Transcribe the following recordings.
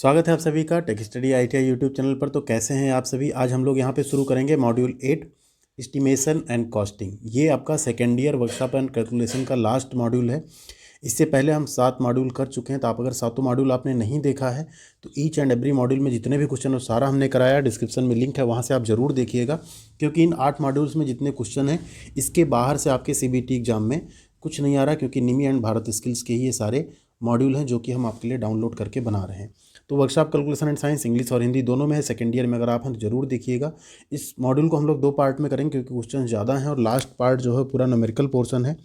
स्वागत है आप सभी का tech study ITI YouTube channel पर। तो कैसे हैं आप सभी। आज हम लोग यहाँ पे शुरू करेंगे मॉड्यूल 8 एस्टिमेशन एंड कॉस्टिंग। ये आपका second year workshop and calculation का लास्ट मॉड्यूल है। इससे पहले हम 7 मॉड्यूल कर चुके हैं। तो आप अगर सातों मॉड्यूल आपने नहीं देखा है तो ईच एंड एवरी मॉड्यूल में जितने भी क्वेश्चन हो सारा हमने कराया। डिस्क्रिप्शन में लिंक है, वहाँ से आप ज़रूर देखिएगा, क्योंकि इन 8 मॉड्यूल्स में जितने क्वेश्चन हैं इसके बाहर से आपके CBT एग्जाम में कुछ नहीं आ रहा, क्योंकि निमी एंड भारत स्किल्स के ही ये सारे मॉड्यूल हैं जो कि हम आपके लिए डाउनलोड करके बना रहे हैं। तो workshop calculation and science English और हिंदी दोनों में है। सेकेंड ईयर में अगर आप हैं तो जरूर देखिएगा। इस मॉड्यूल को हम लोग 2 पार्ट में करेंगे, क्योंकि क्वेश्चन ज़्यादा हैं और लास्ट पार्ट जो है पूरा न्यूमेरिकल पोर्शन है।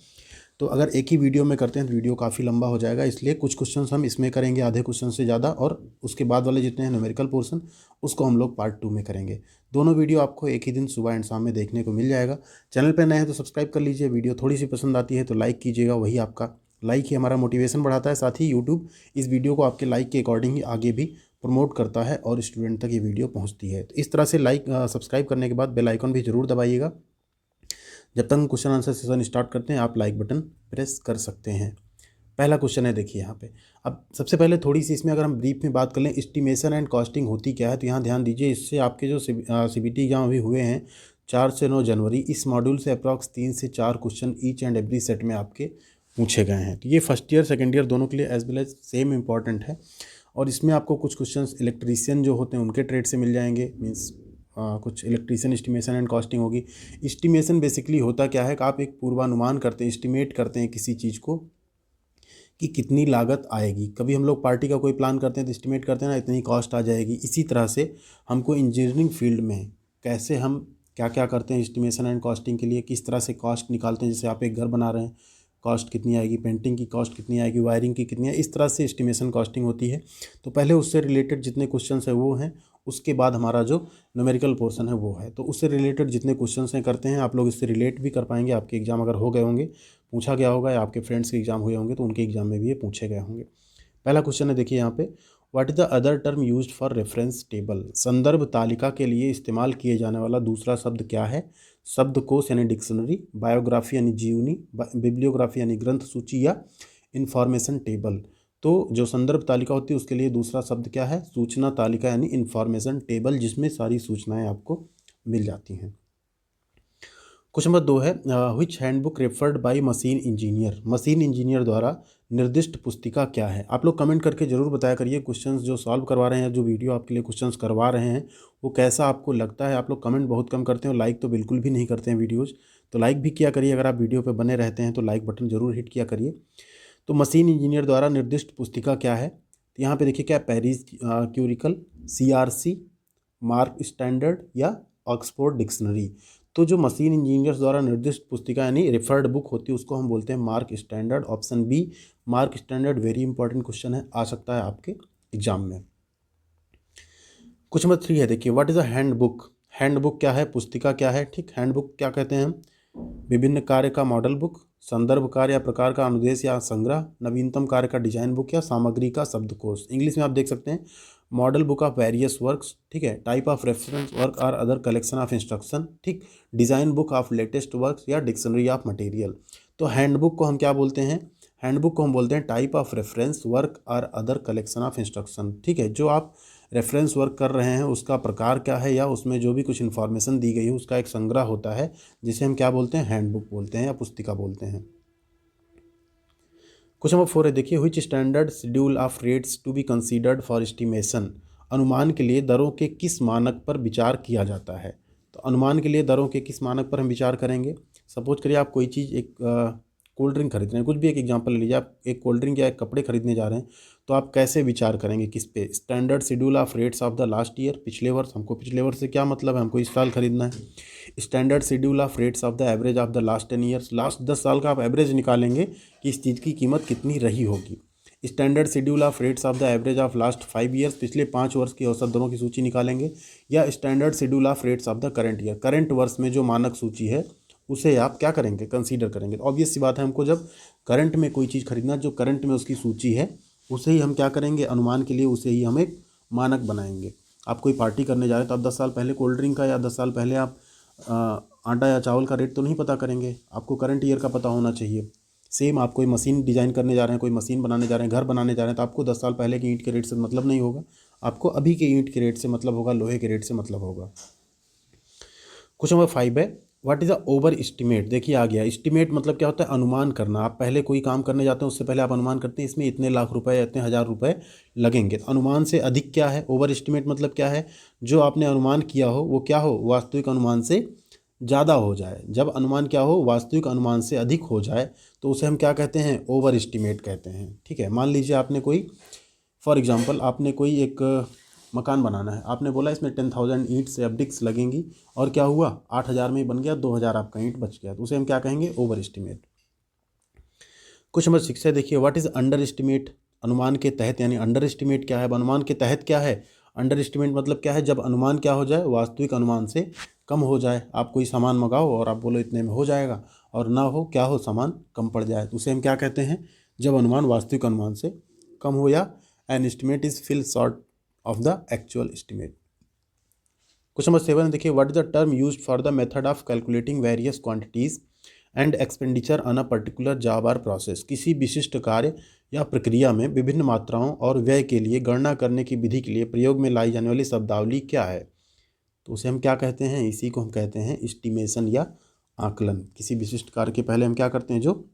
तो अगर एक ही वीडियो में करते हैं तो वीडियो काफ़ी लंबा हो जाएगा, इसलिए कुछ क्वेश्चंस हम इसमें करेंगे, आधे क्वेश्चन से ज़्यादा, और उसके बाद वाले जितने हैं न्यूमेरिकल पोर्शन उसको हम लोग पार्ट 2 में करेंगे। दोनों वीडियो आपको एक ही दिन सुबह एंड शाम में देखने को मिल जाएगा। चैनल पर नए हैं तो सब्सक्राइब कर लीजिए। वीडियो थोड़ी सी पसंद आती है तो लाइक कीजिएगा, वही आपका लाइक ही हमारा मोटिवेशन बढ़ाता है। साथ ही यूट्यूब इस वीडियो को आपके लाइक के अकॉर्डिंग ही आगे भी प्रमोट करता है और स्टूडेंट तक ये वीडियो पहुंचती है। तो इस तरह से सब्सक्राइब करने के बाद बेल आइकन भी जरूर दबाइएगा। जब तक हम क्वेश्चन आंसर सेशन स्टार्ट करते हैं आप लाइक बटन प्रेस कर सकते हैं। पहला क्वेश्चन है, देखिए यहाँ पे। अब सबसे पहले थोड़ी सी इसमें अगर हम ब्रीफ में बात कर लें, एस्टिमेशन एंड कॉस्टिंग होती क्या है, तो यहाँ ध्यान दीजिए। इससे आपके जो CBT एग्जाम अभी हुए हैं 4 से 9 जनवरी, इस मॉड्यूल से अप्रॉक्स 3 से 4 question each and every set में आपके पूछे गए हैं। तो ये फर्स्ट ईयर सेकेंड ईयर दोनों के लिए as well as same important है। और इसमें आपको कुछ क्वेश्चंस इलेक्ट्रीशियन जो होते हैं उनके ट्रेड से मिल जाएंगे, मीन्स कुछ इलेक्ट्रीशियन एस्टिमेशन एंड कॉस्टिंग होगी। एस्टिमेशन बेसिकली होता क्या है कि आप एक पूर्वानुमान करते हैं, एस्टिमेट करते हैं किसी चीज़ को कि कितनी लागत आएगी। कभी हम लोग पार्टी का कोई प्लान करते हैं तो एस्टिमेट करते हैं ना, इतनी कॉस्ट आ जाएगी। इसी तरह से हमको इंजीनियरिंग फील्ड में कैसे हम क्या क्या करते हैं एस्टिमेशन एंड कॉस्टिंग के लिए, किस तरह से कॉस्ट निकालते हैं। जैसे आप एक घर बना रहे हैं, कॉस्ट कितनी आएगी, पेंटिंग की कॉस्ट कितनी आएगी, वायरिंग की कितनी है, इस तरह से एस्टिमेशन कॉस्टिंग होती है। तो पहले उससे रिलेटेड जितने क्वेश्चंस हैं वो हैं, उसके बाद हमारा जो न्यूमेरिकल पोर्शन है वो है। तो उससे रिलेटेड जितने क्वेश्चंस हैं करते हैं। आप लोग इससे रिलेट भी कर पाएंगे, आपके एग्जाम अगर हो गए होंगे, पूछा गया होगा, या आपके फ्रेंड्स के एग्जाम हुए होंगे तो उनके एग्जाम में भी ये पूछे गए होंगे। पहला क्वेश्चन है, देखिए यहाँ पे, what is the other term used for reference table. संदर्भ तालिका के लिए इस्तेमाल किए जाने वाला दूसरा शब्द क्या है। शब्दकोश यानी डिक्शनरी, बायोग्राफी यानी जीवनी, बिब्लियोग्राफी यानी ग्रंथ सूची, या इंफॉर्मेशन टेबल। तो जो संदर्भ तालिका होती है उसके लिए दूसरा शब्द क्या है, सूचना तालिका यानी इंफॉर्मेशन टेबल, जिसमें सारी सूचनाएं आपको मिल जाती हैं। क्वेश्चन नंबर 2 है, which handbook referred by machine engineer. Machine engineer द्वारा निर्दिष्ट पुस्तिका क्या है। आप लोग कमेंट करके जरूर बताया करिए, क्वेश्चंस जो सॉल्व करवा रहे हैं, जो वीडियो आपके लिए क्वेश्चंस करवा रहे हैं वो कैसा आपको लगता है। आप लोग कमेंट बहुत कम करते हैं और लाइक तो बिल्कुल भी नहीं करते हैं वीडियोज़। तो लाइक भी किया करिए, अगर आप वीडियो पर बने रहते हैं तो लाइक बटन जरूर हिट किया करिए। तो मशीन इंजीनियर द्वारा निर्दिष्ट पुस्तिका क्या है। तो यहाँ पे देखिए, क्या पेरिस क्यूरिकल, CRC, मार्क स्टैंडर्ड, या ऑक्सफोर्ड डिक्शनरी। तो जो मशीन इंजीनियर्स द्वारा निर्दिष्ट पुस्तिका यानी रेफर्ड बुक होती है उसको हम बोलते हैं mark standard. Option B mark standard very important question है, आ सकता है आपके एग्जाम में। क्वेश्चन नंबर 3 है, देखिए, what is a handbook. Handbook क्या है, पुस्तिका क्या है। ठीक, हैंडबुक क्या कहते हैं हम, विभिन्न कार्य का मॉडल बुक, संदर्भ कार्य या प्रकार का अनुदेश या संग्रह, नवीनतम कार्य का डिजाइन बुक, या सामग्री का शब्दकोश। इंग्लिश में आप देख सकते हैं, model book of various works, ठीक है, टाइप ऑफ रेफरेंस वर्क और अदर कलेक्शन ऑफ इंस्ट्रक्शन, ठीक, design book of latest works, या डिक्शनरी ऑफ मटेरियल। तो हैंडबुक को हम क्या बोलते हैं, हैंडबुक को हम बोलते हैं टाइप ऑफ रेफरेंस वर्क और अदर कलेक्शन ऑफ इंस्ट्रक्शन। ठीक है, जो आप रेफरेंस वर्क कर रहे हैं उसका प्रकार क्या है, या उसमें जो भी कुछ इन्फॉर्मेशन दी गई है उसका एक संग्रह होता है, जिसे हम क्या बोलते हैं, हैंडबुक बोलते हैं या पुस्तिका बोलते हैं। क्वेश्चन नंबर 4 है, देखिए, which standard schedule of rates to be considered for estimation. अनुमान के लिए दरों के किस मानक पर विचार किया जाता है। तो अनुमान के लिए दरों के किस मानक पर हम विचार करेंगे। सपोज करिए आप कोई चीज़, एक कोल्ड ड्रिंक खरीद रहे हैं, कुछ भी एक एग्जांपल ले लीजिए, आप एक कोल्ड ड्रिंक या एक कपड़े खरीदने जा रहे हैं, तो आप कैसे विचार करेंगे, किस पे। Standard schedule of rates of the last year, पिछले वर्ष। हमको पिछले वर्ष से क्या मतलब है, हमको इस साल खरीदना है। Standard schedule of rates of the average of the last 10 years, last 10 साल का आप एवरेज निकालेंगे कि इस चीज़ की कीमत कितनी रही होगी। Standard schedule of rates of the average of last 5 years, पिछले 5 वर्ष की औसत दरों की सूची निकालेंगे। या standard schedule of rates of the current year, current वर्ष में जो मानक सूची है उसे आप क्या करेंगे, कंसीडर करेंगे। तो ऑब्वियस सी बात है, हमको जब करंट में कोई चीज़ खरीदना, जो करंट में उसकी सूची है उसे ही हम क्या करेंगे, अनुमान के लिए उसे ही हम एक मानक बनाएंगे। आप कोई पार्टी करने जा रहे हैं तो आप 10 साल पहले कोल्ड ड्रिंक का, या 10 साल पहले आप आटा या चावल का रेट तो नहीं पता करेंगे, आपको करंट ईयर का पता होना चाहिए। सेम आप कोई मशीन डिज़ाइन करने जा रहे हैं, कोई मशीन बनाने जा रहे हैं, घर बनाने जा रहे हैं, तो आपको 10 साल पहले की ईंट के रेट से मतलब नहीं होगा, आपको अभी के ईंट के रेट से मतलब होगा, लोहे के रेट से मतलब होगा। क्वेश्चन नंबर 5 है, what is the over estimate. देखिए आ गया, एस्टिमेट मतलब क्या होता है, अनुमान करना। आप पहले कोई काम करने जाते हैं उससे पहले आप अनुमान करते हैं इसमें इतने लाख रुपए, इतने हज़ार रुपए लगेंगे। तो अनुमान से अधिक क्या है, ओवर एस्टिमेट मतलब क्या है, जो आपने अनुमान किया हो वो क्या हो, वास्तविक अनुमान से ज़्यादा हो जाए। जब अनुमान क्या हो, वास्तविक अनुमान से अधिक हो जाए तो उसे हम क्या कहते हैं, ओवर एस्टिमेट कहते हैं। ठीक है, मान लीजिए आपने कोई, फॉर एग्जांपल आपने कोई एक मकान बनाना है, आपने बोला इसमें 10,000 ईंट्स या ब्रिक्स लगेंगी, और क्या हुआ 8,000 में ही बन गया, 2,000 आपका ईंट बच गया, तो उसे हम क्या कहेंगे, ओवर एस्टिमेट। क्वेश्चन नंबर 6 है, देखिए व्हाट इज़ अंडर एस्टिमेट। अनुमान के तहत, यानी अंडर एस्टिमेट क्या है, अनुमान के तहत क्या है। अंडर एस्टिमेट मतलब क्या है, जब अनुमान क्या हो जाए, वास्तविक अनुमान से कम हो जाए। आप कोई सामान मंगाओ और आप बोलो इतने में हो जाएगा, और ना हो क्या हो, सामान कम पड़ जाए, तो उसे हम क्या कहते हैं, जब अनुमान वास्तविक अनुमान से कम हो, या an estimate is fill short of the actual estimate. Question number 7 देखिए, what is the term used for the method of calculating various quantities and expenditure on a particular job और प्रोसेस। किसी विशिष्ट कार्य या प्रक्रिया में विभिन्न मात्राओं और व्यय के लिए गणना करने की विधि के लिए प्रयोग में लाई जाने वाली शब्दावली क्या है। तो उसे हम क्या कहते हैं, इसी को हम कहते हैं एस्टिमेशन या आकलन। किसी विशिष्ट कार्य के पहले हम क्या करते हैं, जो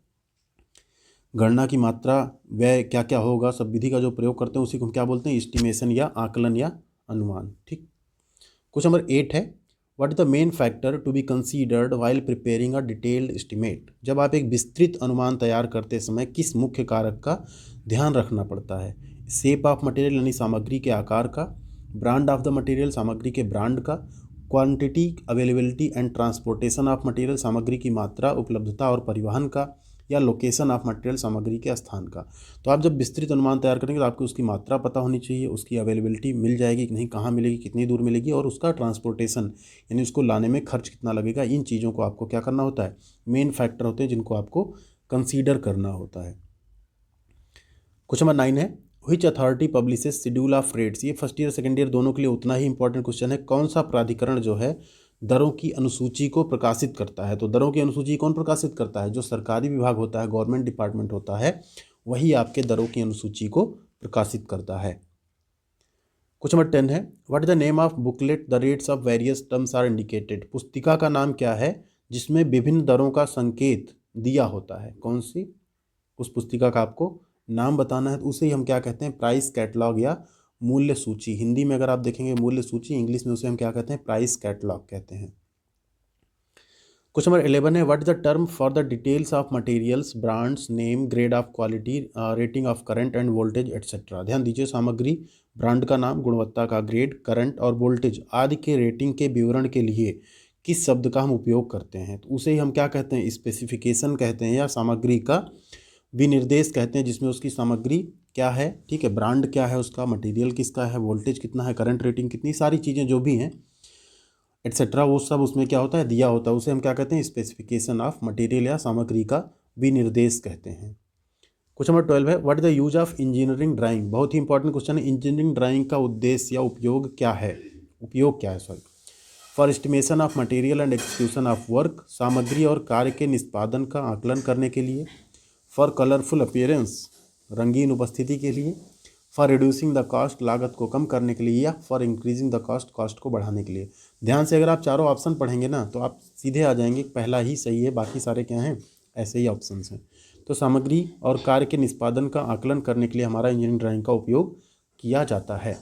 गणना की मात्रा, व्यय क्या क्या होगा, सब विधि का जो प्रयोग करते हैं उसी को हम क्या बोलते हैं, एस्टिमेशन या आकलन या अनुमान। ठीक। क्वेश्चन नंबर 8 है, what is the main factor to be considered while preparing a detailed estimate. जब आप एक विस्तृत अनुमान तैयार करते समय किस मुख्य कारक का ध्यान रखना पड़ता है। शेप ऑफ मटेरियल यानी सामग्री के आकार का, ब्रांड ऑफ द मटेरियल सामग्री के ब्रांड का, quantity, availability and transportation of material सामग्री की मात्रा, उपलब्धता और परिवहन का, या लोकेशन ऑफ मटेरियल सामग्री के स्थान का। तो आप जब विस्तृत अनुमान तैयार करेंगे तो आपको उसकी मात्रा पता होनी चाहिए, उसकी अवेलेबिलिटी मिल जाएगी कि नहीं, कहाँ मिलेगी, कितनी दूर मिलेगी, और उसका ट्रांसपोर्टेशन यानी उसको लाने में खर्च कितना लगेगा। इन चीज़ों को आपको क्या करना होता है, मेन फैक्टर होते हैं जिनको आपको कंसीडर करना होता है। क्वेश्चन नंबर 9 है, which authority publishes schedule of rates. ये फर्स्ट ईयर सेकंड ईयर दोनों के लिए उतना ही इंपॉर्टेंट क्वेश्चन है। कौन सा प्राधिकरण जो है दरों की अनुसूची को प्रकाशित करता है। तो दरों की अनुसूची कौन प्रकाशित करता है, जो सरकारी विभाग होता है, गवर्नमेंट डिपार्टमेंट होता है, वही आपके दरों की अनुसूची को प्रकाशित करता है। क्वेश्चन नंबर 10 है, what is the name of booklet the rates of various terms are indicated. पुस्तिका का नाम क्या है जिसमें विभिन्न दरों का संकेत दिया होता है। कौन सी, उस पुस्तिका का आपको नाम बताना है, तो उसे ही हम क्या कहते हैं, प्राइस कैटलॉग या मूल्य सूची। हिंदी में अगर आप देखेंगे मूल्य सूची, इंग्लिश में उसे हम क्या कहते हैं, प्राइस कैटलॉग कहते हैं। क्वेश्चन नंबर 11 है, what is the term for the details of materials, brands, name, grade of quality, rating of current end voltage etcetera. ध्यान दीजिए, सामग्री, ब्रांड का नाम, गुणवत्ता का ग्रेड, करंट और वोल्टेज आदि के रेटिंग के विवरण के लिए किस शब्द का हम उपयोग करते हैं, तो उसे ही हम क्या कहते हैं, स्पेसिफिकेशन कहते हैं, या सामग्री का विनिर्देश कहते हैं, जिसमें उसकी सामग्री क्या है, ठीक है, ब्रांड क्या है उसका, मटेरियल किसका है, वोल्टेज कितना है, करंट रेटिंग कितनी, सारी चीज़ें जो भी हैं एटसेट्रा, वो सब उसमें क्या होता है, दिया होता है। उसे हम क्या कहते हैं, स्पेसिफिकेशन ऑफ मटेरियल या सामग्री का विनिर्देश कहते हैं। क्वेश्चन नंबर 12 है, what is the use of engineering drawing. बहुत ही इंपॉर्टेंट क्वेश्चन है। इंजीनियरिंग ड्राइंग का उद्देश्य या उपयोग क्या है, sorry. For estimation of material and execution of work, सामग्री और कार्य के निष्पादन का आकलन करने के लिए। फॉर कलरफुल अपीयरेंस, रंगीन उपस्थिति के लिए। फॉर रिड्यूसिंग द कॉस्ट, लागत को कम करने के लिए। या for increasing the cost, cost को बढ़ाने के लिए। ध्यान से अगर आप चारों ऑप्शन पढ़ेंगे ना तो आप सीधे आ जाएंगे, पहला ही सही है, बाकी सारे क्या हैं, ऐसे ही ऑप्शंस हैं। तो सामग्री और कार्य के निष्पादन का आकलन करने के लिए हमारा इंजीनियरिंग ड्राइंग का उपयोग किया जाता है।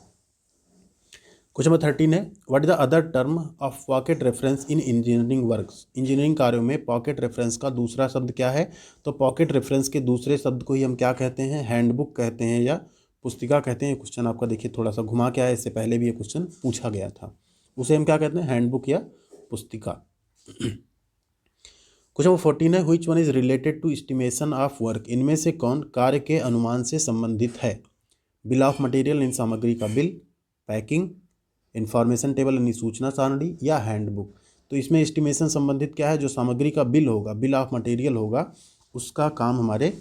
क्वेश्चन नंबर 13 है, what is the other term of pocket reference in engineering works. Engineering कार्यों में पॉकेट रेफरेंस का दूसरा शब्द क्या है। तो पॉकेट रेफरेंस के दूसरे शब्द को ही हम क्या कहते हैं, हैंडबुक कहते हैं या पुस्तिका कहते हैं। क्वेश्चन आपका देखिए थोड़ा सा घुमा के आया, इससे पहले भी ये क्वेश्चन पूछा गया था। उसे हम क्या कहते हैं, हैंडबुक या पुस्तिका। क्वेश्चन नंबर 14 है, which one is related to estimation of work. इनमें से कौन कार्य के अनुमान से संबंधित है। बिल ऑफ मटेरियल यानी सामग्री का बिल, पैकिंग, इंफॉर्मेशन टेबल यानी सूचना सारणी, या हैंडबुक। तो इसमें एस्टिमेशन संबंधित क्या है, जो सामग्री का बिल होगा, बिल ऑफ मटेरियल होगा, उसका काम हमारे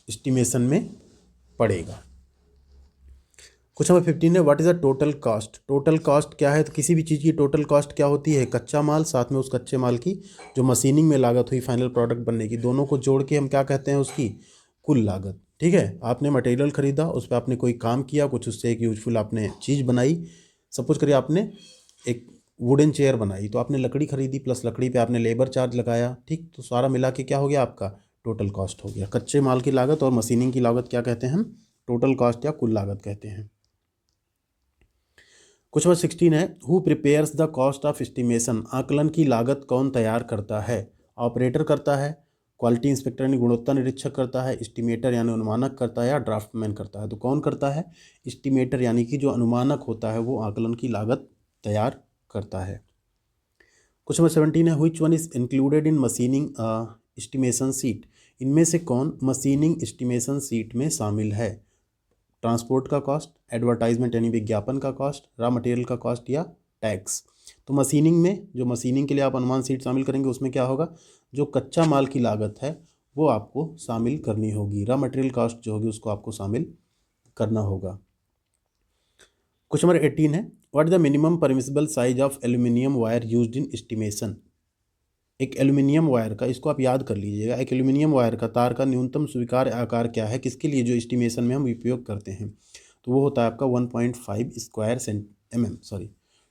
एस्टिमेशन में पड़ेगा। क्वेश्चन नंबर 15 है, what is the total cost. Total cost क्या है, तो किसी भी चीज़ की टोटल कॉस्ट क्या होती है, कच्चा माल साथ में उस कच्चे माल की जो मशीनिंग में लागत हुई फाइनल प्रोडक्ट बनने की, दोनों को जोड़ के हम क्या कहते हैं, उसकी कुल लागत। ठीक है, आपने मटेरियल खरीदा, उस पर आपने कोई काम किया, कुछ उससे एक यूजफुल आपने चीज़ बनाई। सपोज करिए आपने एक वुडन चेयर बनाई, तो आपने लकड़ी खरीदी प्लस लकड़ी पे आपने लेबर चार्ज लगाया, ठीक, तो सारा मिला के क्या हो गया आपका टोटल कॉस्ट हो गया। कच्चे माल की लागत और मशीनिंग की लागत क्या कहते हैं हम, टोटल कॉस्ट या कुल लागत कहते हैं। क्वेश्चन नंबर 16 है, who prepares the cost of estimation, आकलन की लागत कौन तैयार करता है। ऑपरेटर करता है, क्वालिटी इंस्पेक्टर यानी गुणवत्ता निरीक्षक करता है, एस्टिमेटर यानी अनुमानक करता है, या ड्राफ्टमैन करता है। तो कौन करता है, एस्टिमेटर यानी कि जो अनुमानक होता है वो आकलन की लागत तैयार करता है। क्वेश्चन नंबर 17 है, which one is included in machining estimation seat, इनमें से कौन मशीनिंग एस्टिमेशन सीट में शामिल है। ट्रांसपोर्ट का कॉस्ट, एडवर्टाइजमेंट यानी विज्ञापन का कॉस्ट, रॉ मटेरियल का कॉस्ट, या टैक्स। तो मशीनिंग में, जो मशीनिंग के लिए आप अनुमान सीट शामिल करेंगे उसमें क्या होगा, जो कच्चा माल की लागत है वो आपको शामिल करनी होगी, रॉ मटेरियल कॉस्ट जो होगी उसको आपको शामिल करना होगा। क्वेश्चन नंबर 18 है, what is the minimum permissible size of aluminium wire used in estimation. एक एल्यूमिनियम वायर का, इसको आप याद कर लीजिएगा, एक एल्यूमिनियम वायर का तार का न्यूनतम स्वीकार्य आकार क्या है, किसके लिए जो एस्टिमेशन में हम उपयोग करते हैं। तो वो होता है आपका 1.5 square mm, sorry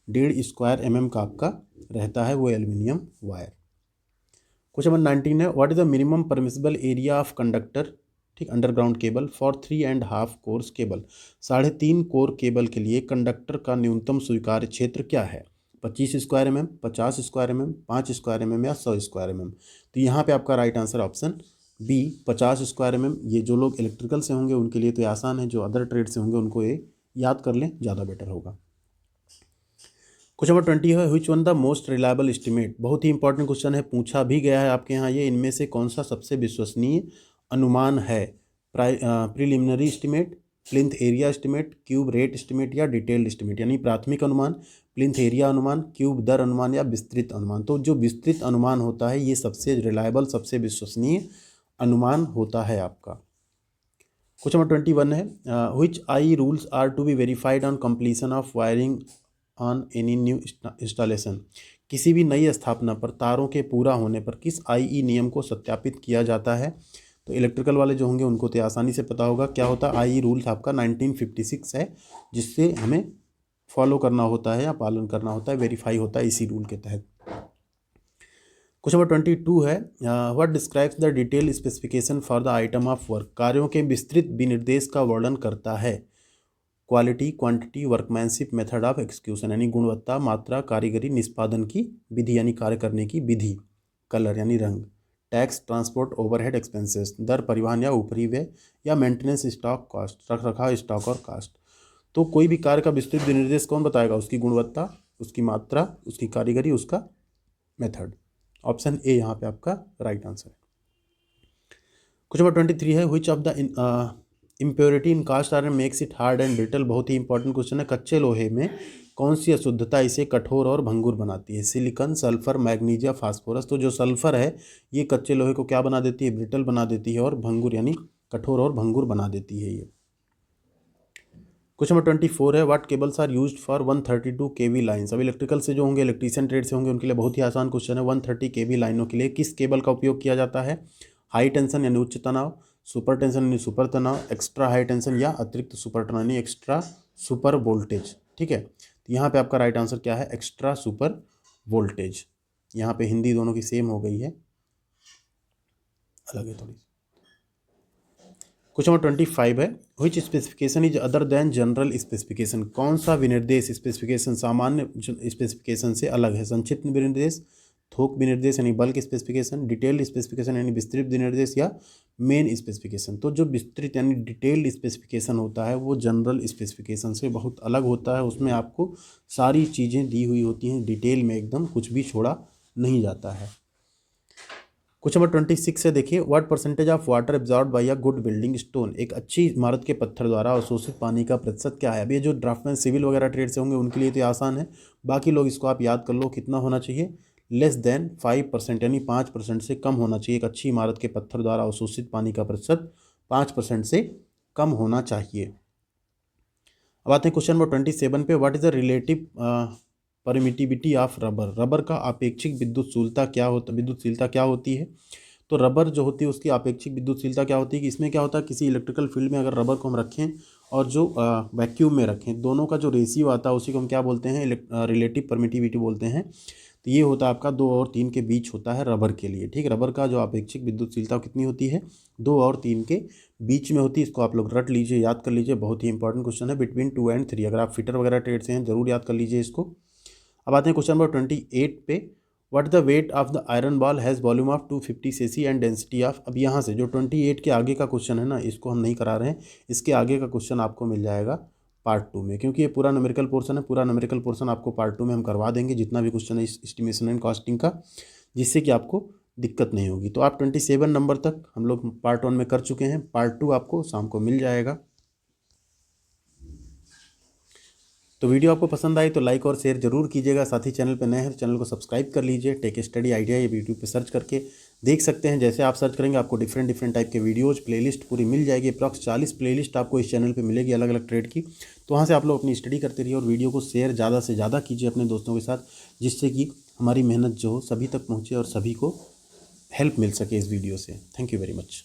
1.5 square mm का आपका रहता है वो एल्यूमिनियम वायर। क्वेश्चन नंबर 19 है, what is the minimum permissible area of conductor, ठीक, underground cable for 3.5 cores cable, 3.5 core cable के लिए कंडक्टर का न्यूनतम स्वीकार्य क्षेत्र क्या है। 25 square mm, 50 square mm, 5 square mm या 100 स्क्वायर mm। तो यहाँ पे आपका right answer option B 50 square mm। ये जो लोग इलेक्ट्रिकल से होंगे उनके लिए तो ये आसान है, जो अदर ट्रेड से होंगे उनको ये याद कर लें, ज़्यादा बेटर होगा। क्वेश्चन नंबर 20 है, which one the most reliable estimate, बहुत ही इंपॉर्टेंट क्वेश्चन है, पूछा भी गया है आपके यहाँ ये, इनमें से कौन सा सबसे विश्वसनीय अनुमान है। Preliminary estimate, plinth area estimate, cube rate estimate, या डिटेल्ड एस्टिमेट, यानी प्राथमिक अनुमान, प्लिंथ एरिया अनुमान, क्यूब दर अनुमान, या विस्तृत अनुमान। तो जो विस्तृत अनुमान होता है ये सबसे रिलायबल, सबसे विश्वसनीय अनुमान होता है आपका। क्वेश्चन नंबर 21 है, which I rules are to be verified on completion of wiring on any new installation, किसी भी नई स्थापना पर तारों के पूरा होने पर किस आईई नियम को सत्यापित किया जाता है। तो इलेक्ट्रिकल वाले जो होंगे उनको तो आसानी से पता होगा क्या होता है, आईई रूल्स आपका 1956 है, जिससे हमें फॉलो करना होता है या पालन करना होता है, वेरीफाई होता है इसी रूल के तहत। क्वेश्चन नंबर 22 है, what describes the detail specification for the item of work, कार्यों के विस्तृत विनिर्देश का वर्णन करता है। Quality, quantity, workmanship, method of execution, यानी गुणवत्ता, मात्रा, कारीगरी, निष्पादन की विधि यानी कार्य करने की विधि, कलर यानी रंग, टैक्स, ट्रांसपोर्ट, ओवरहेड एक्सपेंसेस, दर परिवहन या ऊपरी व्यय, या मेंटेनेंस, स्टॉक कॉस्ट, रख रखाव, स्टॉक और कास्ट। तो कोई भी कार्य का विस्तृत विनिर्देश कौन बताएगा, उसकी गुणवत्ता, उसकी मात्रा, उसकी कारीगरी, उसका मेथड। ऑप्शन ए यहाँ पे आपका राइट आंसर है। क्वेश्चन नंबर 23 है, which of the impurity in cast iron makes it hard and brittle, बहुत ही इंपॉर्टेंट क्वेश्चन है, कच्चे लोहे में कौन सी अशुद्धता इसे कठोर और भंगुर बनाती है। Silicon, sulphur, magnesia, phosphorus. तो जो सल्फर है ये कच्चे लोहे को क्या बना देती है, ब्रिटल बना देती है, और भंगुर यानी कठोर और भंगुर बना देती है ये। क्वेश्चन नंबर 24 है, what cables are used for 132 kV lines. अब इलेक्ट्रिकल से जो होंगे, इलेक्ट्रीशियन ट्रेड से होंगे, उनके लिए बहुत ही आसान क्वेश्चन है। 130 केवी लाइनों के लिए किस केबल का उपयोग किया जाता है। हाई टेंशन यानी उच्च तनाव, सुपर टेंशन यानी सुपर तनाव, एक्स्ट्रा हाई टेंशन या अतिरिक्त सुपर तनाव यानी एक्स्ट्रा सुपर वोल्टेज। ठीक है, तो यहाँ पे आपका राइट आंसर क्या है, एक्स्ट्रा सुपर वोल्टेज। यहाँ पे हिंदी दोनों की सेम हो गई है, अलग है थोड़ी। क्वेश्चन नंबर 25 है, which specification is other than general specification, कौन सा विनिर्देश स्पेसिफिकेशन सामान्य स्पेसिफिकेशन से अलग है। संक्षिप्त विनिर्देश, थोक विनिर्देश यानी बल्क स्पेसिफिकेशन, डिटेल्ड स्पेसिफिकेशन यानी विस्तृत विनिर्देश, या मेन स्पेसिफिकेशन। तो जो विस्तृत यानी डिटेल्ड स्पेसिफिकेशन होता है वो जनरल स्पेसिफिकेशन से बहुत अलग होता है, उसमें आपको सारी चीज़ें दी हुई होती हैं डिटेल में, एकदम कुछ भी छोड़ा नहीं जाता है। क्वेश्चन नंबर 26 है, देखिए, what percentage of water absorb by a good building stone, एक अच्छी इमारत के पत्थर द्वारा अवशोषित पानी का प्रतिशत क्या है। अब ये जो ड्राफ्टमैन सिविल वगैरह ट्रेड से होंगे उनके लिए तो आसान है, बाकी लोग इसको आप याद कर लो, कितना होना चाहिए, लेस देन 5%, यानी 5% से कम होना चाहिए। एक अच्छी इमारत के पत्थर द्वारा अवशोषित पानी का प्रतिशत 5% से कम होना चाहिए। अब आते हैं क्वेश्चन नंबर 27 पे, what is the relative permittivity of rubber, rubber का आपेक्षिक विद्युतशीलता क्या होती है। तो रबर जो होती है उसकी आपेक्षिक विद्युतशीलता क्या होती है कि इसमें क्या होता है, किसी इलेक्ट्रिकल फील्ड में अगर रबर को हम रखें और जो वैक्यूम में रखें, दोनों का जो रेशियो आता है उसी को हम क्या बोलते हैं, रिलेटिव परमिटिविटी बोलते हैं। तो ये होता है आपका 2 और 3 के बीच होता है रबर के लिए, ठीक। रबर का जो आपेक्षिक विद्युतशीलता कितनी होती है, 2 और 3 के बीच में होती है। इसको आप लोग रट लीजिए, याद कर लीजिए, बहुत ही इंपॉर्टेंट क्वेश्चन है, बिटवीन 2 और 3। अगर आप फिटर वगैरह ट्रेड से हैं जरूर याद कर लीजिए इसको। अब आते हैं क्वेश्चन नंबर 28 पे। What the weight of the iron ball has volume of 250 cc and density of. अब यहाँ से जो 28 के आगे का क्वेश्चन है ना, इसको हम नहीं करा रहे हैं, इसके आगे का क्वेश्चन आपको मिल जाएगा पार्ट 2 में, क्योंकि ये पूरा न्यूमेरिकल पोर्शन है। पूरा न्यूमेरिकल पोर्शन आपको पार्ट 2 में हम करवा देंगे, जितना भी क्वेश्चन है एस्टिमेशन एंड कॉस्टिंग का, जिससे कि आपको दिक्कत नहीं होगी। तो आप 27 नंबर तक हम लोग पार्ट 1 में कर चुके हैं, पार्ट 2 आपको शाम को मिल जाएगा। तो वीडियो आपको पसंद आई तो लाइक और शेयर जरूर कीजिएगा। साथ ही चैनल पर नए हैं तो चैनल को सब्सक्राइब कर लीजिए। टेक स्टडी आइडिया ये यूट्यूब पे सर्च करके देख सकते हैं। जैसे आप सर्च करेंगे आपको डिफरेंट टाइप के वीडियोज़ प्लेलिस्ट पूरी मिल जाएगी। अप्रॉक्स 40 प्लेलिस्ट आपको इस चैनल पे मिलेगी अलग अलग ट्रेड की। तो वहाँ से आप लोग अपनी स्टडी करते रहिए और वीडियो को शेयर ज़्यादा से ज़्यादा कीजिए अपने दोस्तों के साथ, जिससे कि हमारी मेहनत जो हो सभी तक पहुँचे और सभी को हेल्प मिल सके इस वीडियो से। Thank you very much.